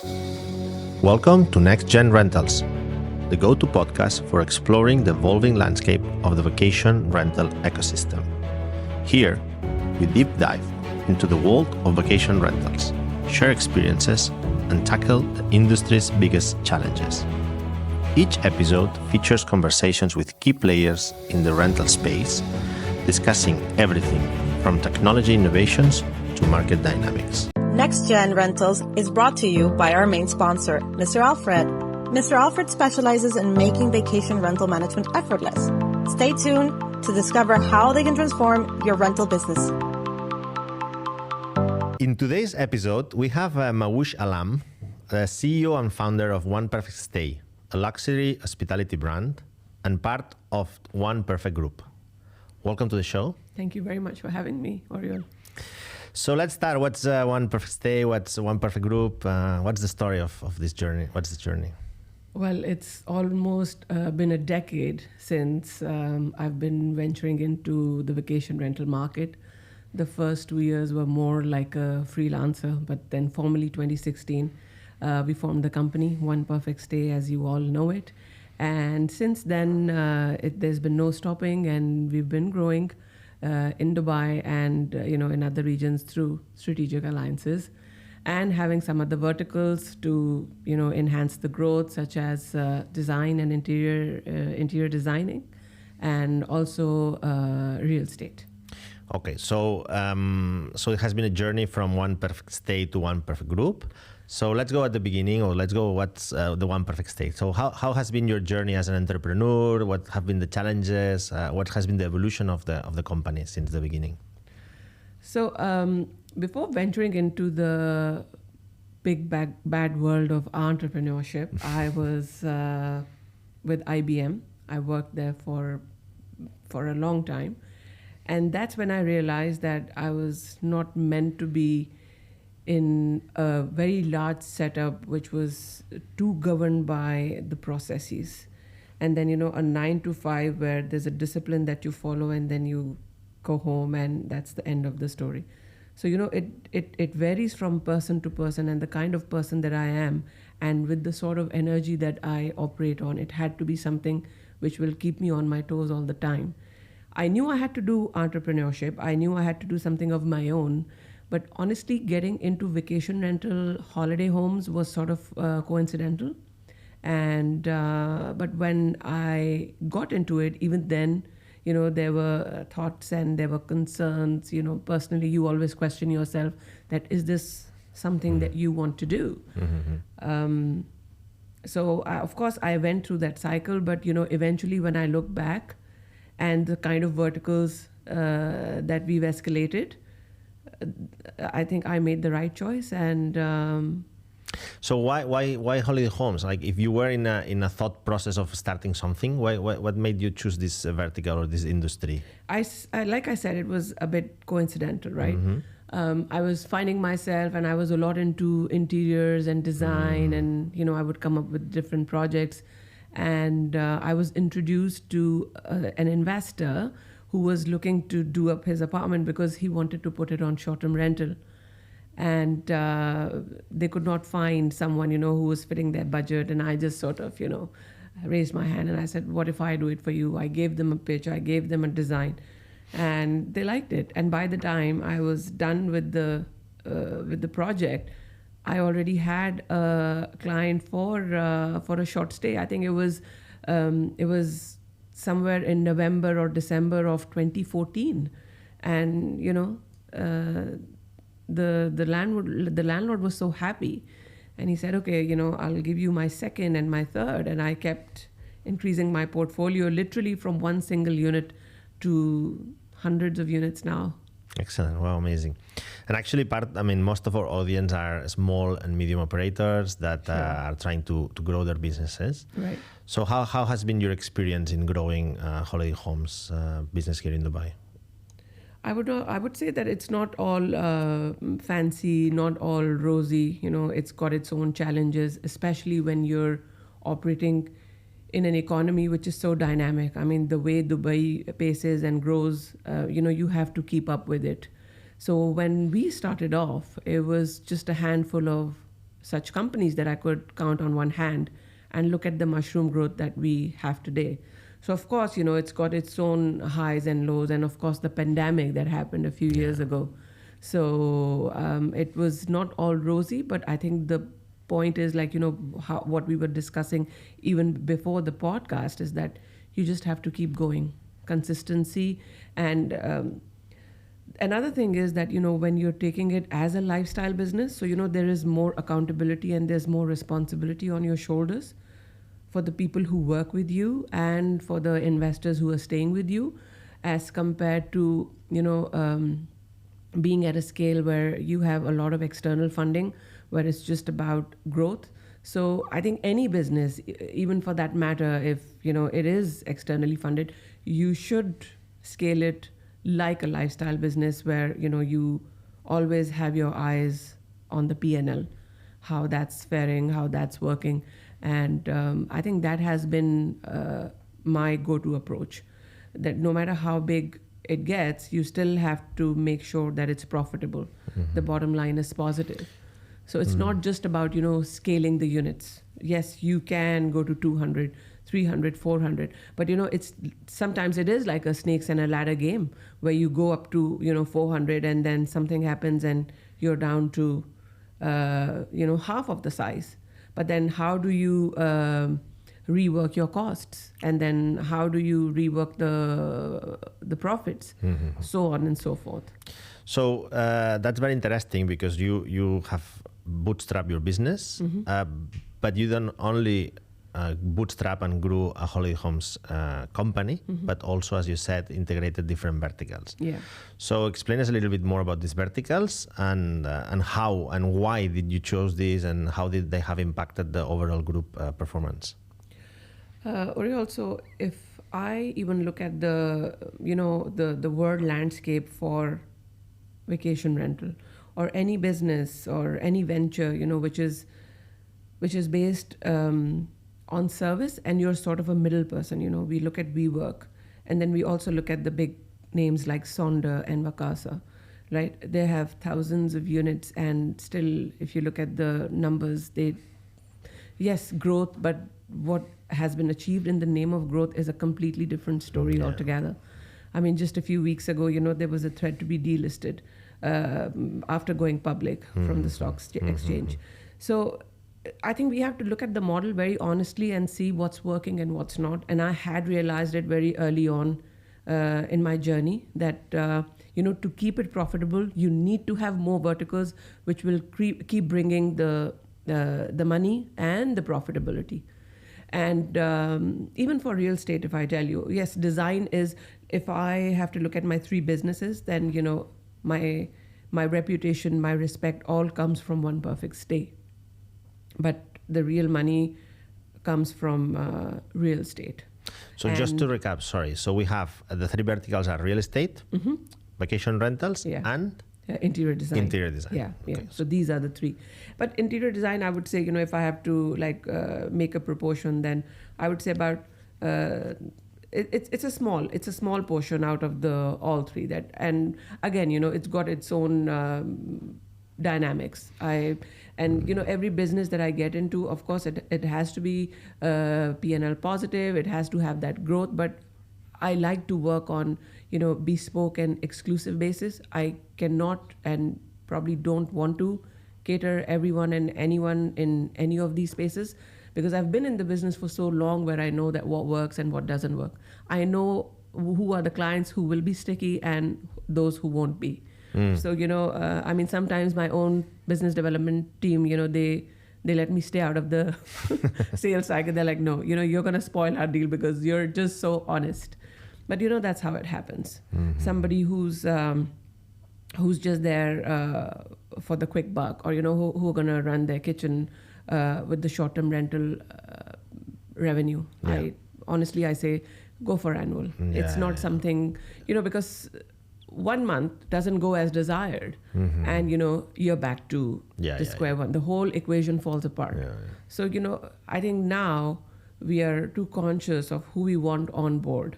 Welcome to Next Gen Rentals, the go-to podcast for exploring the evolving landscape of the vacation rental ecosystem. Here, we deep dive into the world of vacation rentals, share experiences, and tackle the industry's biggest challenges. Each episode features conversations with key players in the rental space, discussing everything from technology innovations to market dynamics. Next Gen Rentals is brought to you by our main sponsor, Mr.Alfred. Mr. Alfred specializes in making vacation rental management effortless. Stay tuned to discover how they can transform your rental business. In today's episode, we have Mahwussh Alam, the CEO and founder of One Perfect Stay, a luxury hospitality brand and part of One Perfect Group. Welcome to the show. Thank you very much for having me, Oriol. So let's start. What's One Perfect Stay? What's One Perfect Group? What's the story of this journey? What's the journey? Well, it's almost been a decade since I've been venturing into the vacation rental market. The first 2 years were more like a freelancer, but then formally 2016, we formed the company, One Perfect Stay, as you all know it. And since then, there's been no stopping, and we've been growing in Dubai and in other regions through strategic alliances, and having some other verticals to enhance the growth, such as design and interior designing, and also real estate. Okay, so it has been a journey from One Perfect Stay to One Perfect Group. So let's go at the beginning, or let's go what's the One Perfect Stay. So how has been your journey as an entrepreneur? What have been the challenges? What has been the evolution of the company since the beginning? So before venturing into the big bad world of entrepreneurship, I was with IBM. I worked there for a long time. And that's when I realized that I was not meant to be in a very large setup which was too governed by the processes. And then, a 9 to 5 where there's a discipline that you follow and then you go home and that's the end of the story. So, it varies from person to person and the kind of person that I am, and with the sort of energy that I operate on, it had to be something which will keep me on my toes all the time. I knew I had to do entrepreneurship. I knew I had to do something of my own. But honestly, getting into vacation rental holiday homes was sort of coincidental. And but when I got into it, even then, there were thoughts and there were concerns. Personally, you always question yourself that is this something that you want to do? Mm-hmm. So of course, I went through that cycle. But eventually, when I look back and the kind of verticals that we've escalated, I think I made the right choice. And so why holiday homes? Like, if you were in a thought process of starting something, what made you choose this vertical or this industry? I like I said, it was a bit coincidental, right? Mm-hmm. I was finding myself, and I was a lot into interiors and design, and I would come up with different projects, and I was introduced to an investor who was looking to do up his apartment because he wanted to put it on short-term rental. And they could not find someone, who was fitting their budget. And I just sort of, raised my hand and I said, what if I do it for you? I gave them a pitch, I gave them a design, and they liked it. And by the time I was done with the project, I already had a client for a short stay. I think it was somewhere in November or December of 2014, and the landlord was so happy, and he said, okay, I'll give you my second and my third, and I kept increasing my portfolio literally from one single unit to hundreds of units now. Excellent. Wow, amazing. And actually most of our audience are small and medium operators that are trying to grow their businesses. Right. So how has been your experience in growing holiday homes business here in Dubai? I would say that it's not all fancy, not all rosy. It's got its own challenges, especially when you're operating in an economy which is so dynamic. I mean, the way Dubai paces and grows, you have to keep up with it. So when we started off, it was just a handful of such companies that I could count on one hand and look at the mushroom growth that we have today. So of course, it's got its own highs and lows, and of course the pandemic that happened a few years ago. So it was not all rosy, but I think the point is what we were discussing even before the podcast is that you just have to keep going. Consistency. And another thing is that, when you're taking it as a lifestyle business, so, there is more accountability and there's more responsibility on your shoulders for the people who work with you and for the investors who are staying with you, as compared to, being at a scale where you have a lot of external funding, where it's just about growth. So I think any business, even for that matter, if, it is externally funded, you should scale it like a lifestyle business where, you always have your eyes on the P&L, how that's faring, how that's working. And I think that has been my go-to approach, that no matter how big it gets, you still have to make sure that it's profitable. The bottom line is positive. So it's not just about, scaling the units. Yes, you can go to 200, 300, 400, but it's sometimes it is like a snakes and a ladder game where you go up to 400 and then something happens and you're down to half of the size. But then how do you rework your costs, and then how do you rework the profits, so on and so forth. So that's very interesting, because you have bootstrapped your business, but you don't only bootstrap and grew a holiday homes company, but also, as you said, integrated different verticals. Yeah. So explain us a little bit more about these verticals and how and why did you choose these, and how did they have impacted the overall group performance? Oriol, so if I even look at the world landscape for vacation rental, or any business or any venture, which is based on service, and you're sort of a middle person. We look at WeWork, and then we also look at the big names like Sonder and Vacasa, right? They have thousands of units, and still, if you look at the numbers, yes, growth, but what has been achieved in the name of growth is a completely different story altogether. I mean, just a few weeks ago, there was a threat to be delisted after going public from the stock exchange. So I think we have to look at the model very honestly and see what's working and what's not. And I had realized it very early on in my journey that, to keep it profitable, you need to have more verticals which will keep bringing the money and the profitability. And even for real estate, if I tell you, yes, design is, if I have to look at my 3 businesses, then, my reputation, my respect all comes from one perfect stay. But the real money comes from real estate. So just to recap, sorry. So we have the 3 verticals are real estate, vacation rentals, and interior design. Interior design. Yeah. Okay. So these are the 3. But interior design, I would say, if I have to make a proportion, then I would say about it's a small portion out of the all 3 that, and again, it's got its own dynamics. Every business that I get into, of course, it has to be P&L positive. It has to have that growth, but I like to work on, bespoke and exclusive basis. I cannot and probably don't want to cater everyone and anyone in any of these spaces, because I've been in the business for so long where I know that what works and what doesn't work. I know who are the clients who will be sticky and those who won't be. So, sometimes my own business development team, they let me stay out of the sales cycle. They're like, no, you're going to spoil our deal because you're just so honest. But, that's how it happens. Somebody who's just there for the quick buck, or, who are going to run their kitchen with the short-term rental revenue. Yeah. Honestly, I say, go for annual. It's not something, because 1 month doesn't go as desired, and you're back to the square one. The whole equation falls apart. So I think now we are too conscious of who we want on board,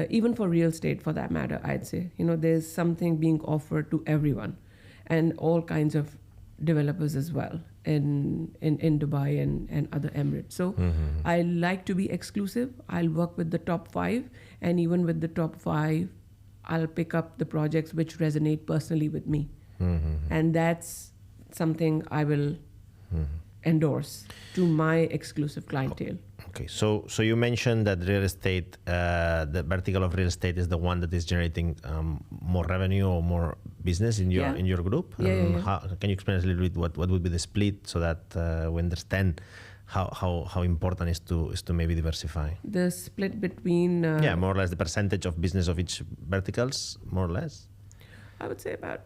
even for real estate, for that matter. I'd say there's something being offered to everyone, and all kinds of developers as well. in Dubai and other Emirates. So I like to be exclusive. I'll work with the top 5, and even with the top 5, I'll pick up the projects which resonate personally with me. And that's something I will endorse to my exclusive clientele. Okay, so you mentioned that real estate, the vertical of real estate is the one that is generating more revenue or more business in your group. How, can you explain us a little bit what would be the split so that we understand how important is to maybe diversify? The split between more or less the percentage of business of each verticals, more or less. I would say about,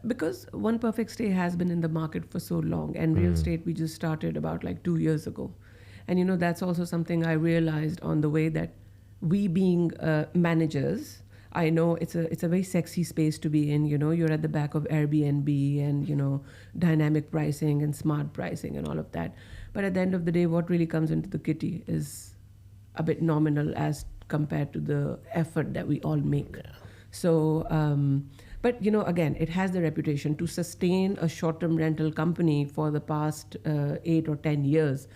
because One Perfect Stay has been in the market for so long, and real estate we just started about like 2 years ago. And that's also something I realized on the way, that we being managers, I know it's a very sexy space to be in. You're at the back of Airbnb and dynamic pricing and smart pricing and all of that. But at the end of the day, what really comes into the kitty is a bit nominal as compared to the effort that we all make. Yeah. So, but again, it has the reputation to sustain a short-term rental company for the past 8 or 10 years.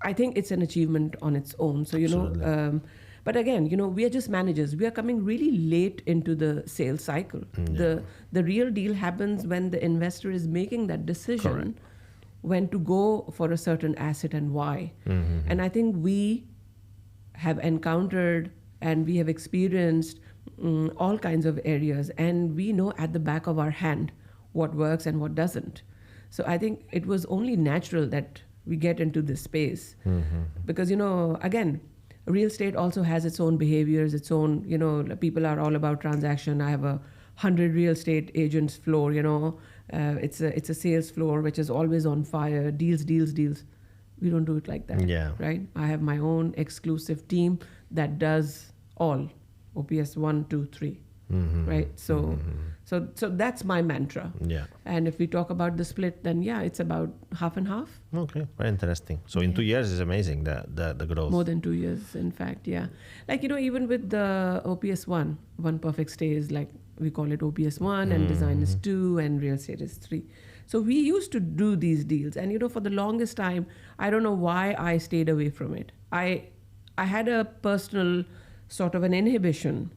I think it's an achievement on its own. So, but again, we are just managers. We are coming really late into the sales cycle. The real deal happens when the investor is making that decision when to go for a certain asset and why. And I think we have encountered and we have experienced all kinds of areas, and we know at the back of our hand what works and what doesn't. So I think it was only natural that we get into this space because, again, real estate also has its own behaviors, its own, people are all about transaction. I have 100 real estate agents floor, it's a sales floor which is always on fire, deals. We don't do it like that, right? I have my own exclusive team that does all OPS 1, 2, 3, right? So that's my mantra. Yeah. And if we talk about the split, then it's about half and half. Okay, very interesting. So in 2 years is amazing, the growth. More than 2 years, in fact, yeah. Like, even with the OPS 1, One Perfect Stay is like, we call it OPS 1 and design is 2 and real estate is 3. So we used to do these deals. And, for the longest time, I don't know why I stayed away from it. I had a personal sort of an inhibition,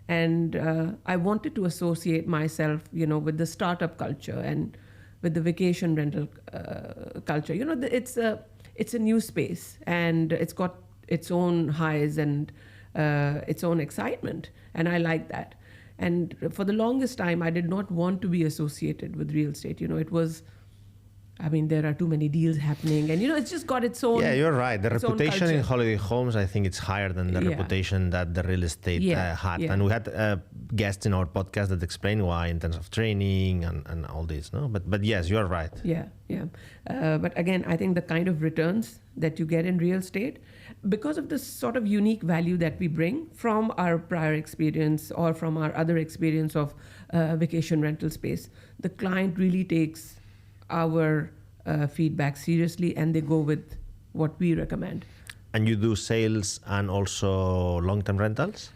and I wanted to associate myself, with the startup culture and with the vacation rental culture. It's a new space, and it's got its own highs and its own excitement, and I like that. And for the longest time, I did not want to be associated with real estate. It was, there are too many deals happening, and it's just got its own. Yeah, you're right. The reputation in holiday homes, I think it's higher than the reputation that the real estate had. Yeah. And we had guests in our podcast that explain why, in terms of training and all this. No, but yes, you're right. Yeah. But again, I think the kind of returns that you get in real estate, because of the sort of unique value that we bring from our prior experience or from our other experience of vacation rental space, the client really takes our feedback seriously, and they go with what we recommend. And you do sales and also long-term rentals?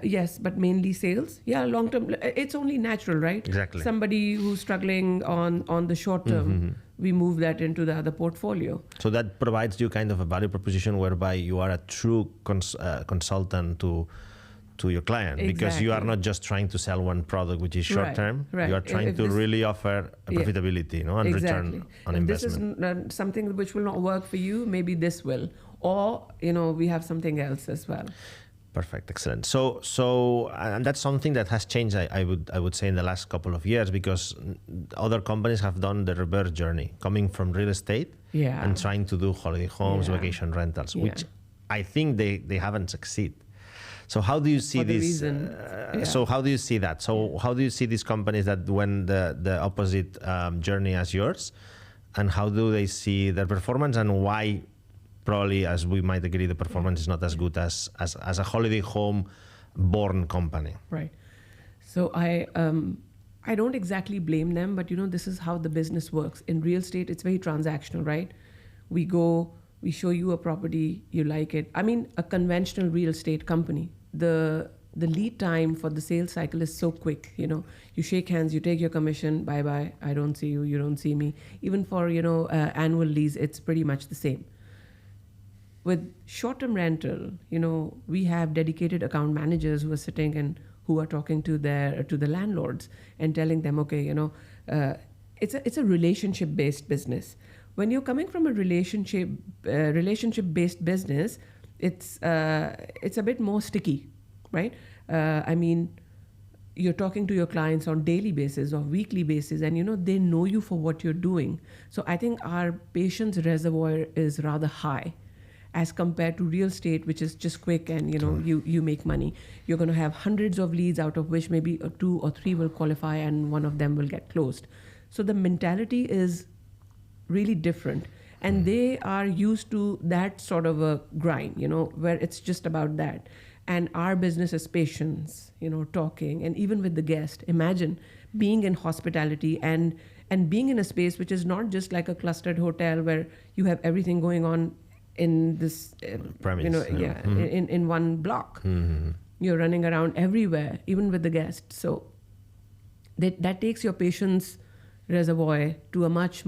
Yes, but mainly sales. Yeah, long-term. It's only natural, right? Exactly. Somebody who's struggling on the short term, we move that into the other portfolio. So that provides you kind of a value proposition whereby you are a true consultant to your client, because you are not just trying to sell one product which is short term. Right. You are trying to really offer a profitability, and return on investment. This is something which will not work for you, maybe this will, or we have something else as well. Perfect, excellent. So and that's something that has changed, I would say, in the last couple of years, because other companies have done the reverse journey, coming from real estate and trying to do holiday homes, vacation rentals, which I think they haven't succeeded. So how do you see this? So how do you see that? So how do you see these companies that went the opposite journey as yours, and how do they see their performance, and why? Probably, as we might agree, the performance is not as good as a holiday home born company. Right. So I don't exactly blame them, but this is how the business works. In real estate, it's very transactional, right? We go, we show you a property, you like it. A conventional real estate company, the the lead time for the sales cycle is so quick. You shake hands, you take your commission, bye bye, I don't see you, you don't see me. Even for annual lease, it's pretty much the same. With short-term rental, we have dedicated account managers who are sitting and who are talking to the landlords and telling them, okay, it's a relationship-based business. When you're coming from a relationship-based business, it's a bit more sticky, right? You're talking to your clients on daily basis or weekly basis, and they know you for what you're doing. So I think our patience reservoir is rather high as compared to real estate, which is just quick and you make money. You're going to have hundreds of leads, out of which maybe 2 or 3 will qualify and one of them will get closed. So the mentality is really different, and they are used to that sort of a grind, where it's just about that. And our business is patience, talking, and even with the guest. Imagine being in hospitality and being in a space which is not just like a clustered hotel where you have everything going on in this premise, in one block. You're running around everywhere, even with the guests. So that takes your patience reservoir to a much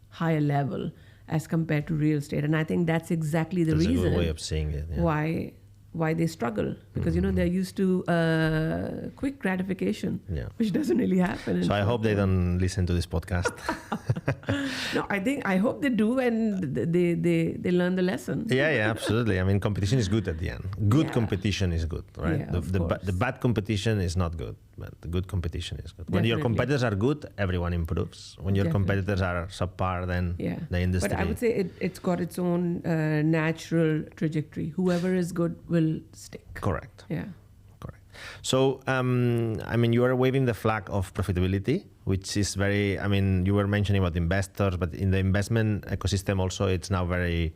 higher level as compared to real estate. And I think that's exactly the reason a good way of seeing it, why they struggle, because they're used to quick gratification, which doesn't really happen. So I hope they don't listen to this podcast. No, I hope they do, and they learn the lesson. Yeah, absolutely. Competition is good at the end. Good competition is good, right? Yeah, the bad competition is not good, but the good competition is good. When Definitely. your competitors are good, everyone improves. When your competitors are subpar, then the industry. But I would say it's got its own natural trajectory. Whoever is good will stick. Correct. Yeah. Correct. So, you are waving the flag of profitability, which is very, you were mentioning about investors, but in the investment ecosystem also, it's now very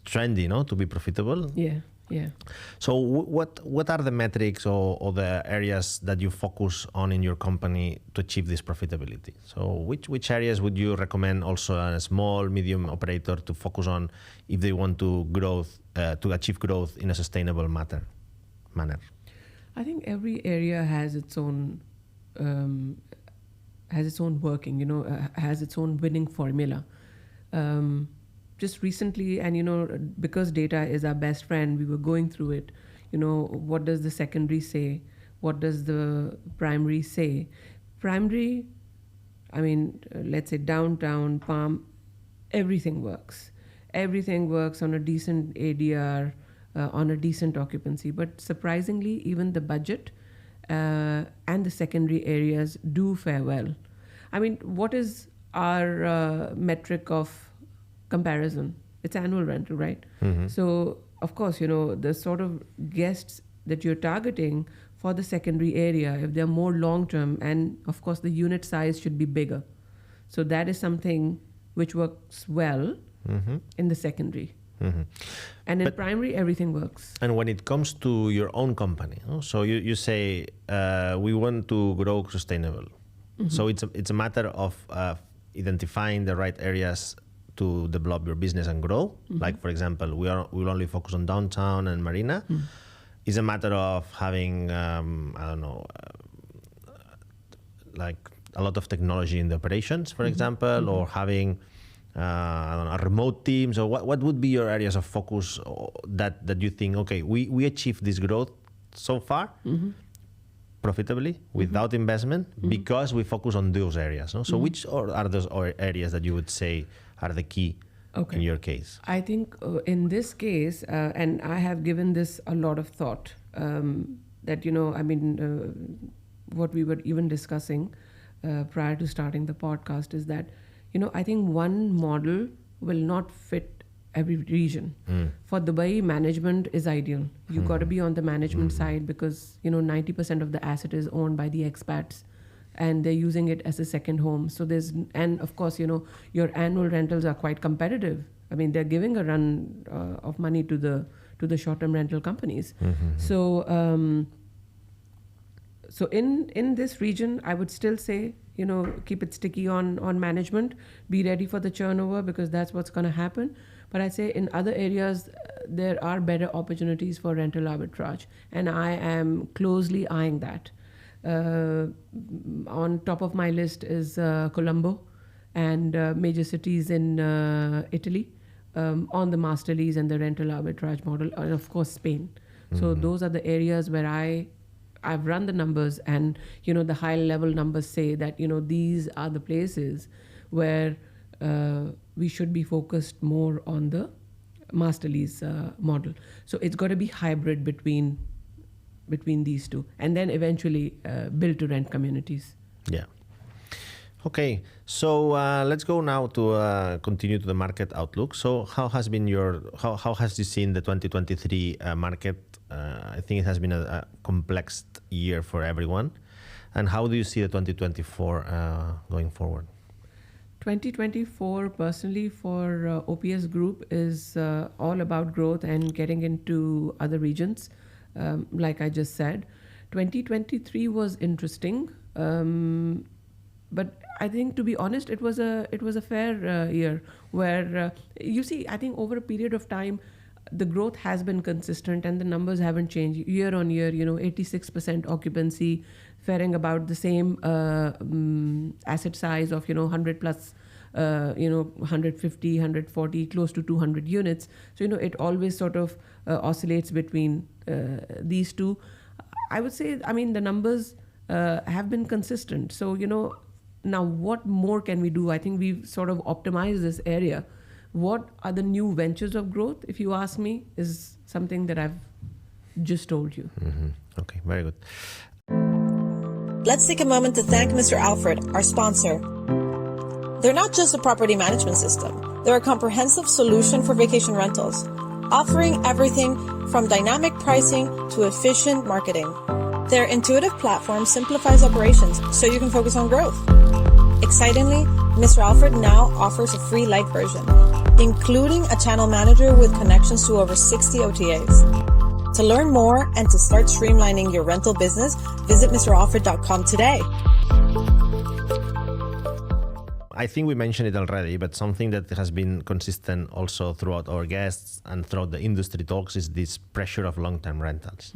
trendy, to be profitable. Yeah. So what are the metrics or the areas that you focus on in your company to achieve this profitability? So which areas would you recommend also a small, medium operator to focus on if they want to achieve growth in a sustainable manner? I think every area has its own working, has its own winning formula. Just recently, and because data is our best friend, we were going through it. What does the secondary say? What does the primary say? Primary, let's say downtown, Palm, everything works. Everything works on a decent ADR, on a decent occupancy. But surprisingly, even the budget and the secondary areas do fare well. What is our metric of comparison? It's annual rental, right? So of course, the sort of guests that you're targeting for the secondary area, if they're more long-term, and of course the unit size should be bigger. So that is something which works well in the secondary. And in primary, everything works. And when it comes to your own company, so you say we want to grow sustainable. So it's a matter of identifying the right areas to develop your business and grow. Like, for example, we'll only focus on downtown and marina. It's a matter of having, like a lot of technology in the operations, for example, or having, remote teams, or what would be your areas of focus that you think, okay, we achieved this growth so far profitably without investment because we focus on those areas. No? So which are those areas that you would say are the key in your case? I think in this case, and I have given this a lot of thought, that, what we were even discussing prior to starting the podcast is that, I think one model will not fit every region. For Dubai, management is ideal. You've got to be on the management side because, 90% of the asset is owned by the expats and they're using it as a second home. So and of course, your annual rentals are quite competitive. They're giving a run of money to the short-term rental companies. So in this region, I would still say keep it sticky on management, be ready for the turnover because that's what's going to happen. But I'd say in other areas, there are better opportunities for rental arbitrage. And I am closely eyeing that. On top of my list is Colombo and major cities in Italy on the master lease and the rental arbitrage model, and of course Spain. So those are the areas where I've run the numbers, and the high level numbers say that these are the places where we should be focused more on the master lease model. So it's got to be hybrid between these two, and then eventually build to rent communities. Yeah. Okay, so let's go now to continue to the market outlook. So how has been how has you seen the 2023 market? I think it has been a complex year for everyone. And how do you see the 2024 going forward? 2024, personally, for OPS Group is all about growth and getting into other regions, like I just said. 2023 was interesting, but I think, to be honest, it was a fair year where you see, I think over a period of time, the growth has been consistent and the numbers haven't changed year on year. 86% occupancy, faring about the same asset size of 100 plus 150, 140, close to 200 units. So it always sort of oscillates between these two. I would say, the numbers have been consistent. So now what more can we do? I think we've sort of optimized this area. What are the new ventures of growth, if you ask me, is something that I've just told you. Okay, very good. Let's take a moment to thank Mr. Alfred, our sponsor. They're not just a property management system. They're a comprehensive solution for vacation rentals, offering everything from dynamic pricing to efficient marketing. Their intuitive platform simplifies operations so you can focus on growth. Excitingly, Mr. Alfred now offers a free light version, including a channel manager with connections to over 60 OTAs. To learn more and to start streamlining your rental business, visit mralfred.com today. I think we mentioned it already, but something that has been consistent also throughout our guests and throughout the industry talks is this pressure of long-term rentals.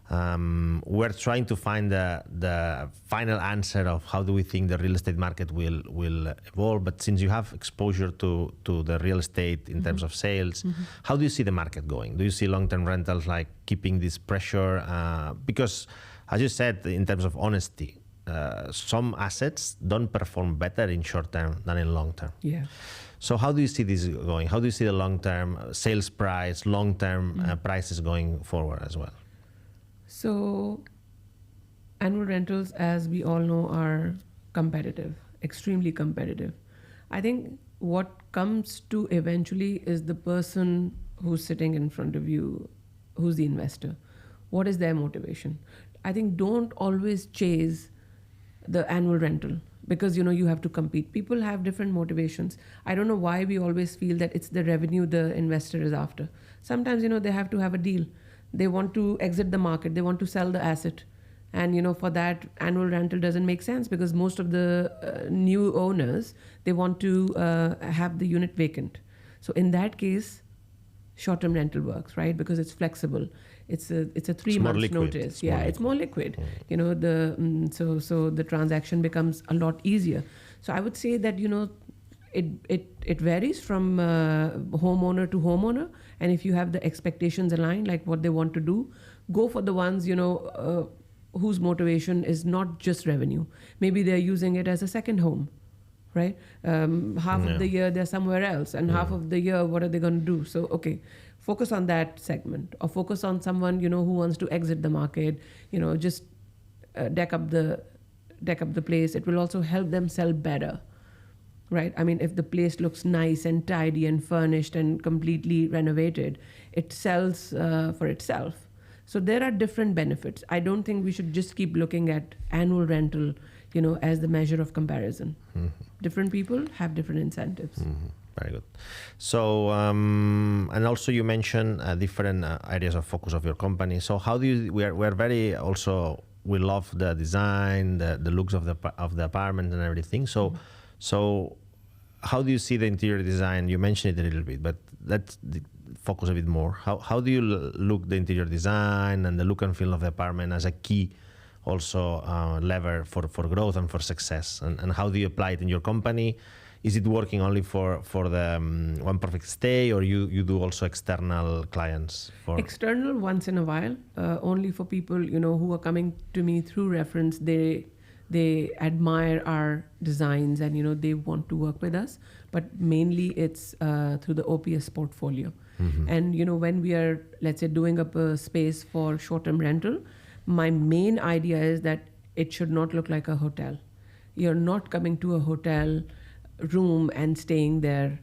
We're trying to find the final answer of how do we think the real estate market will evolve. But since you have exposure to the real estate in terms of sales, how do you see the market going? Do you see long-term rentals like keeping this pressure? Because, as you said, in terms of honesty, some assets don't perform better in short term than in long term. Yeah. So how do you see this going? How do you see the long-term sales price, long-term prices going forward as well? So annual rentals, as we all know, are competitive, extremely competitive. I think what comes to eventually is the person who's sitting in front of you, who's the investor. What is their motivation? I think don't always chase the annual rental because, you have to compete. People have different motivations. I don't know why we always feel that it's the revenue the investor is after. Sometimes, they have to have a deal. They want to exit the market. They want to sell the asset. And, for that, annual rental doesn't make sense because most of the new owners, they want to have the unit vacant. So in that case, short-term rental works, right? Because it's flexible. It's a 3 months notice. It's more liquid. So the transaction becomes a lot easier. So I would say that, it varies from homeowner to homeowner. And if you have the expectations aligned, like what they want to do, go for the ones, whose motivation is not just revenue. Maybe they're using it as a second home, right? Half of the year they're somewhere else, and half of the year, what are they going to do? So, okay, focus on that segment, or focus on someone, who wants to exit the market, just deck up the place. It will also help them sell better. Right? I mean, if the place looks nice and tidy and furnished and completely renovated, it sells for itself. So there are different benefits. I don't think we should just keep looking at annual rental, as the measure of comparison. Different people have different incentives. Very good. So, and also you mentioned different areas of focus of your company. So how do you, we're very also we love the design, the looks of the apartment and everything. So how do you see the interior design? You mentioned it a little bit, but let's focus a bit more. How do you look the interior design and the look and feel of the apartment as a key also lever for growth and for success? And how do you apply it in your company? Is it working only for the One Perfect Stay, or you do also external clients? External once in a while, only for people who are coming to me through reference. They admire our designs and they want to work with us, but mainly it's through the OPS portfolio. And when we are, let's say, doing up a space for short-term rental, my main idea is that it should not look like a hotel. You're not coming to a hotel room and staying there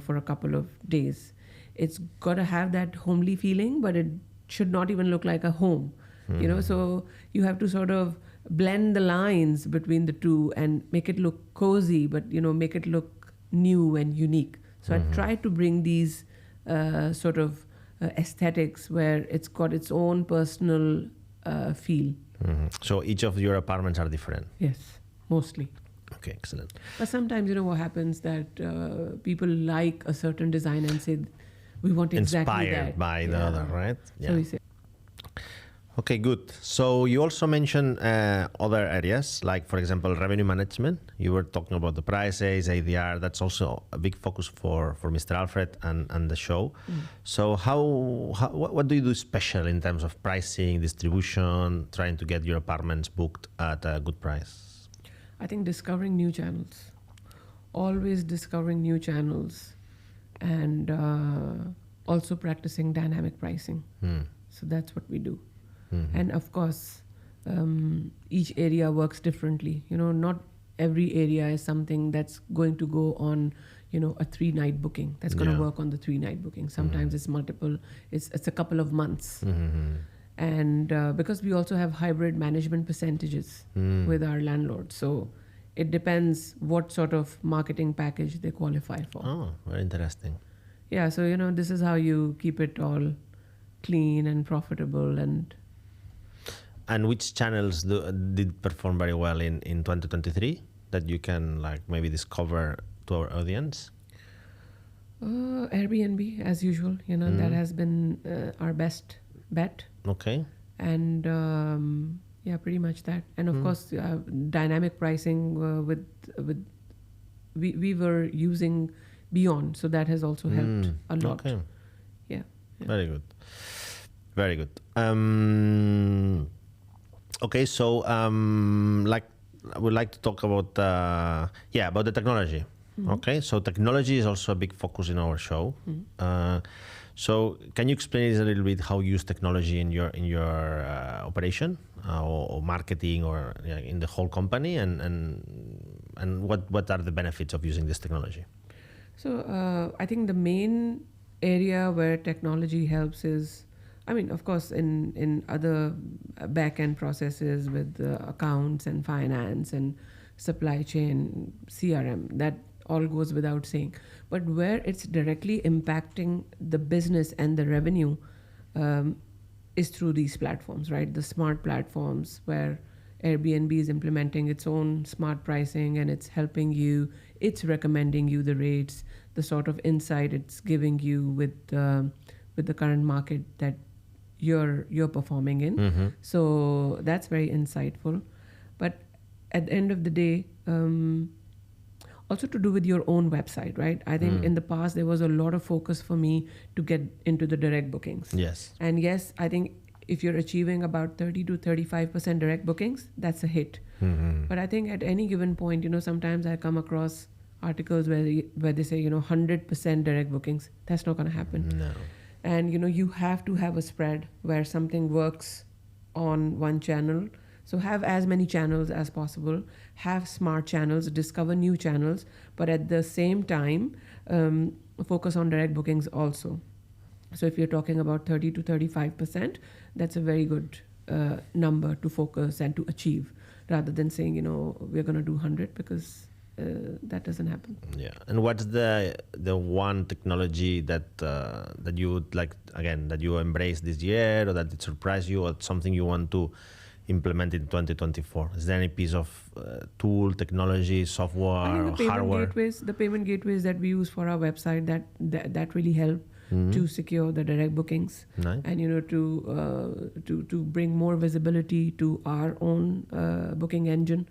for a couple of days. It's got to have that homely feeling, but it should not even look like a home. So you have to sort of blend the lines between the two and make it look cozy, but make it look new and unique. So I try to bring these sort of aesthetics where it's got its own personal feel. So each of your apartments are different? Yes, mostly. Okay, excellent. But sometimes what happens that people like a certain design and say, we want exactly that. Inspired by the other, right? So we say. Okay, good. So you also mentioned other areas, like, for example, revenue management. You were talking about the prices, ADR. That's also a big focus for Mr. Alfred and the show. So what do you do special in terms of pricing, distribution, trying to get your apartments booked at a good price? I think discovering new channels. Always discovering new channels, and also practicing dynamic pricing. So that's what we do. And of course, each area works differently. Not every area is something that's going to go on, a 3-night booking. That's going to work on the 3-night booking. Sometimes it's multiple. It's a couple of months. And because we also have hybrid management percentages with our landlords, so it depends what sort of marketing package they qualify for. Oh, very interesting. Yeah, so this is how you keep it all clean and profitable. And which channels did perform very well in 2023 that you can maybe discover to our audience? Airbnb, as usual. That has been our best bet. Okay. And pretty much that. And of course, dynamic pricing we were using Beyond, so that has also helped a lot. Okay. Yeah. Very good. Very good. Okay, so I would like to talk about about the technology. Okay, so technology is also a big focus in our show. So can you explain a little bit how you use technology in your operation or marketing or in the whole company, and what are the benefits of using this technology? So I think the main area where technology helps is, of course, in other back-end processes with accounts and finance and supply chain, CRM, that all goes without saying. But where it's directly impacting the business and the revenue is through these platforms, right? The smart platforms where Airbnb is implementing its own smart pricing, and it's helping you, it's recommending you the rates, the sort of insight it's giving you with the current market that you're performing in. So that's very insightful. But at the end of the day, also to do with your own website, right? I think in the past there was a lot of focus for me to get into the direct bookings. Yes. And yes, I think if you're achieving about 30 to 35% direct bookings, that's a hit. But I think at any given point, sometimes I come across articles where they say, 100% direct bookings. That's not going to happen. No. And, you have to have a spread where something works on one channel. So have as many channels as possible, have smart channels, discover new channels, but at the same time, focus on direct bookings also. So if you're talking about 30 to 35%, that's a very good number to focus and to achieve, rather than saying, we're going to do 100, because that doesn't happen. Yeah. And what's the one technology that you would like, again, that you embrace this year, or that it surprised you, or something you want to implement in 2024? Is there any piece of tool, technology, software, or hardware? The payment gateways that we use for our website that really help to secure the direct bookings. Nice. And to bring more visibility to our own booking engine.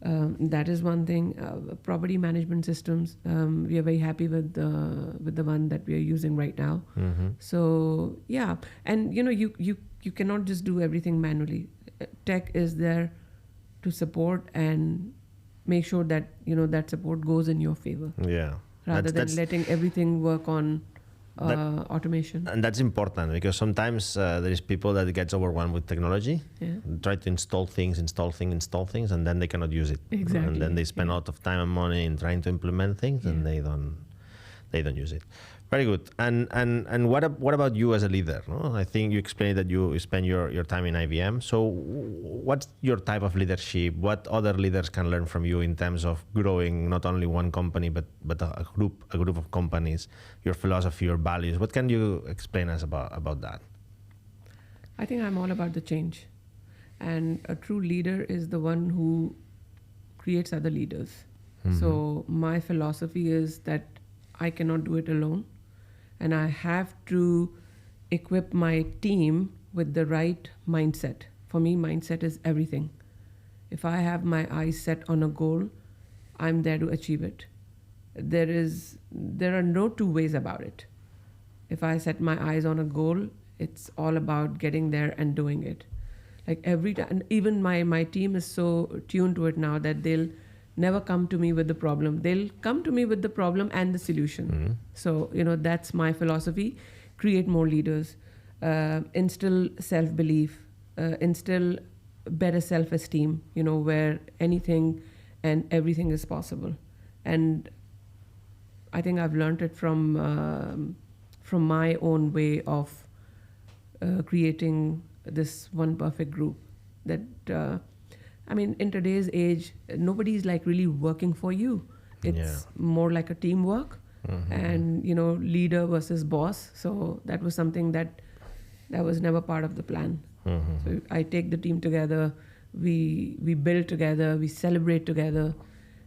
That is one thing. Property management systems. We are very happy with the one that we are using right now. So yeah, and you cannot just do everything manually. Tech is there to support and make sure that that support goes in your favor. Yeah. Rather than letting everything work on automation. And that's important because sometimes there is people that gets overwhelmed with technology, try to install things, and then they cannot use it. Exactly. And then they spend a lot of time and money in trying to implement things, and they don't use it. Very good. And what about you as a leader? No? I think you explained that you spend your time in IBM. So what's your type of leadership? What other leaders can learn from you in terms of growing not only one company but a group of companies? Your philosophy, your values. What can you explain us about that? I think I'm all about the change, and a true leader is the one who creates other leaders. So my philosophy is that I cannot do it alone. And I have to equip my team with the right mindset. For me, mindset is everything. If I have my eyes set on a goal, I'm there to achieve it. There are no two ways about it. If I set my eyes on a goal, it's all about getting there and doing it. Like every time, even my team is so tuned to it now that they'll never come to me with the problem. They'll come to me with the problem and the solution. So, that's my philosophy. Create more leaders, instill self-belief, instill better self-esteem, where anything and everything is possible. And I think I've learned it from my own way of creating this one perfect group that, in today's age, nobody's like really working for you. It's more like a teamwork and, leader versus boss. So that was something that was never part of the plan. So I take the team together, we build together, we celebrate together,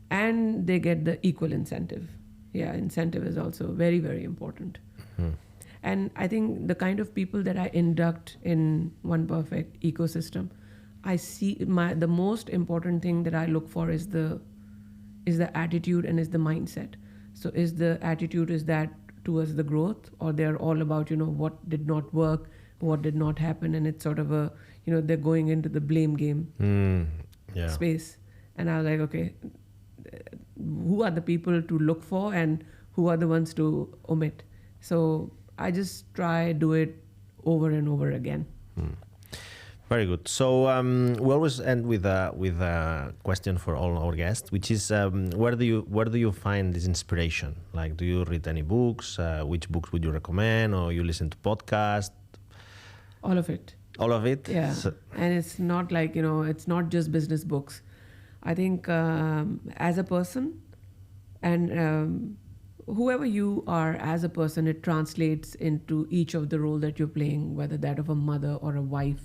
and they get the equal incentive. Yeah, incentive is also very, very important. And I think the kind of people that I induct in One Perfect ecosystem, I see the most important thing that I look for is the attitude and is the mindset. So is the attitude is that towards the growth, or they're all about, what did not work, what did not happen, and it's sort of a, they're going into the blame game space. And I was like, okay, who are the people to look for and who are the ones to omit? So I just do it over and over again. Very good. So we always end with a question for all our guests, which is where do you find this inspiration? Like, do you read any books? Which books would you recommend, or you listen to podcasts? All of it. All of it. Yeah. And it's not like it's not just business books. I think as a person, and whoever you are as a person, it translates into each of the role that you're playing, whether that of a mother or a wife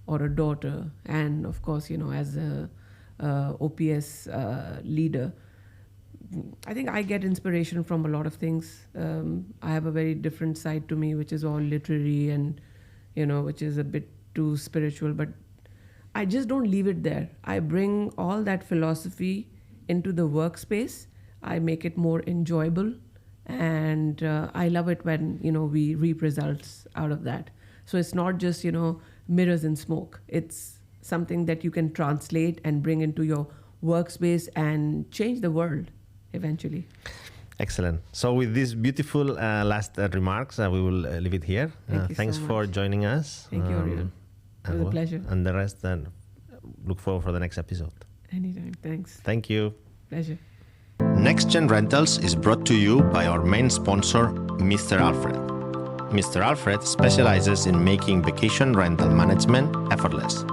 or a daughter, and of course, as a OPS leader. I think I get inspiration from a lot of things. I have a very different side to me, which is all literary and, which is a bit too spiritual, but I just don't leave it there. I bring all that philosophy into the workspace. I make it more enjoyable, and I love it when, we reap results out of that. So it's not just, mirrors and smoke. It's something that you can translate and bring into your workspace and change the world eventually. Excellent. So with these beautiful last remarks, we will leave it here. Thanks so for joining us. Thank you, Oriol. It was a pleasure. And the rest, then look forward for the next episode. Anytime. Thanks. Thank you. Pleasure. Next Gen Rentals is brought to you by our main sponsor, Mr. Alfred. Mr. Alfred specializes in making vacation rental management effortless.